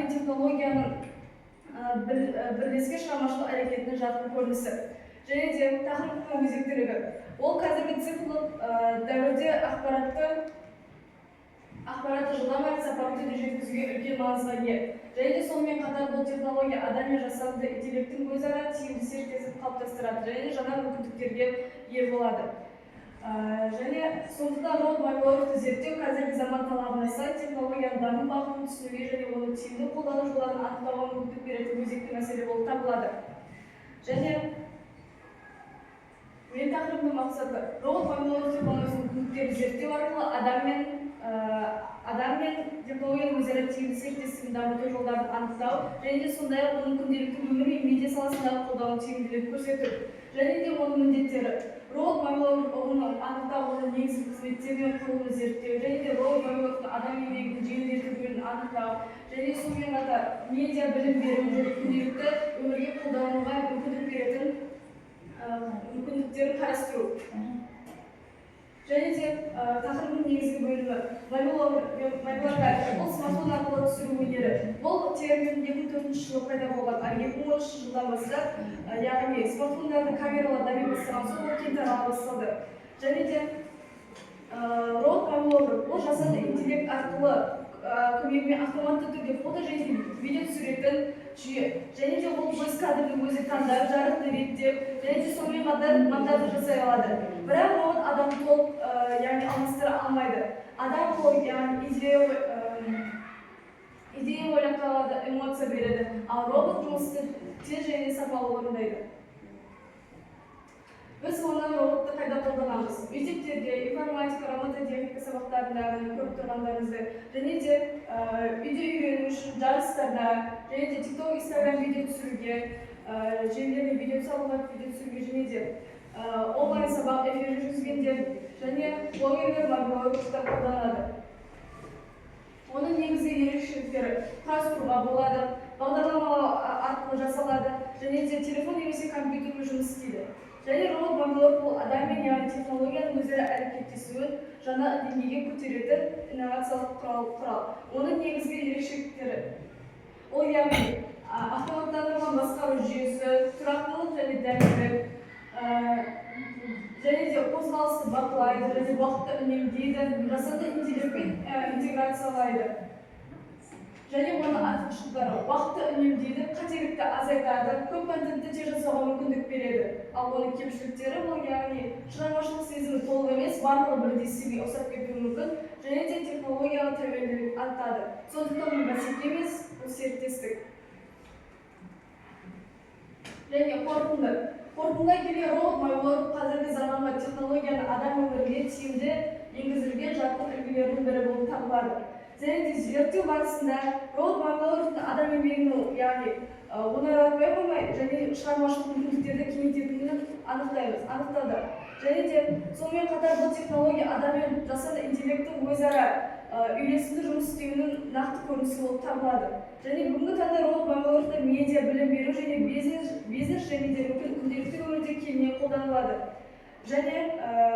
мен технологияның бірлескен шығармашылық әрекетінің жарқын көрінісі. Және де тақырыптың өзектілігі. Ол қазіргі цифрлық дәуірде ақпаратты жылдам әрі сапалы түрде жеткізуге үлкен маңызға ие. Және де сонымен қатар бұл технология адам мен жасанды интеллекттің өзара тиімді серіктесіп қалыптастырады және жаңа мүмкіндіктерге ие болады. Және сондықтан робот мониторингті зерттеу қазіргі заман талабына сай технологияның даму бағытын түсінуге және оны тиімді қолдану жолдарын анықтауға мүмкіндік беретін өзекті мәселе болып табылады. Және мен тақырыбының мақсаты робот мониторинг технологиясының мүмкіндіктерін зерттеу арқылы адам мен технологияның өзара тиімді серіктестігін дамыту жолдарын анықтау және де сондай-ақ оның күнделікті өмір мен медиа саласындағы қолдану тиімділігін көрсету. Және де оның міндеттері робот мониторинг ұғымын анықтау, оның негізгі қызметтері мен құрылымын зерттеу, және де робот мониторингтің адам еңбегінің жеңілдетілуін анықтау, және сонымен қатар медиа білім беру және күнделікті өмірге қолдануға мүмкіндік беретін мүмкіндіктерін қарастыру. Және де тақырыбының негізгі бөлімі мобиларға бұл смартфон арқылы түсіру өнері. Бұл термин 2004 жылы пайда болған, 2013 жылдан бастап, яғни смартфондардың камералар дами бастаған соң ол кең тарала басталды. Және де робот мониторинг бұл жасанды интеллект арқылы көмегімен автоматты түрде фото және видео түсіретін жүйе. Және де ол өз кадрды өзі таңдап, жарықты реттеп, және де сонымен қатар монтажды жасай алады. Бірақ робот адам толық, яғни алмастыра алмайды. Адам толық, яғни идея ойлап табады, эмоция береді, ал робот жұмысты тез және сапалы орындайды. Біз оны роботты қайда қолданамыз? Мектептерде, информатика, робототехника сабақтарында көріп тұрғандарыңызды, және де видео үйрену үшін жарыстарда, және де TikTok, Instagram видео түсіруге, желілеріне видео салуға, видео түсіруге, және де онлайн сабақ эфир жүргізгенде, және блогерлер мониторингті қолданады. Оның негізгі ерекшеліктері құрастыруға болады, бағдарламалау арқылы жасалады, және де телефон немесе компьютермен жұмыс істейді. Және робот мониторинг бұл адам мен яғни технологияның өзара әрекеттесуін жаңа деңгейге көтеретін инновациялық құрал. Оның негізгі ерекшеліктері ол яғни автоматтандырылған басқару жүйесі, тұрақтылық және дәлдік, және де қозғалысты бақылайды, және уақытты үнемдейді, жасанды интеллектпен интеграциялайды. Және оны артықшылықтары уақытты үнемдейді, қателікті азайтады, көп контентті тез жасауға мүмкіндік береді. Ал оның кемшіліктері бұл яғни шығармашылық сезімі толық емес, барлығы бірдей стильге ұқсап кетуі мүмкін, және де технологияға тәуелділік артады. Сондықтан бұл бәсеке емес, бұл серіктестік. Және қорытындылай келе робот мониторинг қазіргі заманғы технологияны адам өміріне тиімді енгізілген жарқын үлгілердің бірі болып табылады. Және де зерттеу барысында робот мониторингтің адам еңбегінің, яғни оңайлатпай қоймай, және шығармашылық мүмкіндіктерді кеңейтетінін анықтады. Және де сонымен қатар бұл технология адам мен жасанды интеллекттің өзара үйлесімді жұмыс істеуінің нақты көрінісі болып табылады. Және бүгінгі таңда робот мониторингті медиа, білім беру және бизнес және де күнделікті өмірде кеңінен қолданылады. Және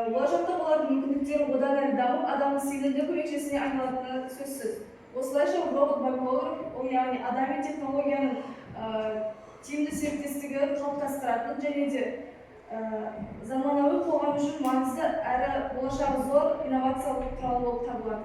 болашақта олардың мүмкіндіктері одан әрі дамып, адамның сенімді көмекшісіне айналатыны сөзсіз. Осылайша робот мониторинг ол яғни адам мен технологияның тиімді серіктестігі қалыптастыратын және де заманауи қоғам үшін маңызды әрі болашағы зор инновациялық құрал болып табылады.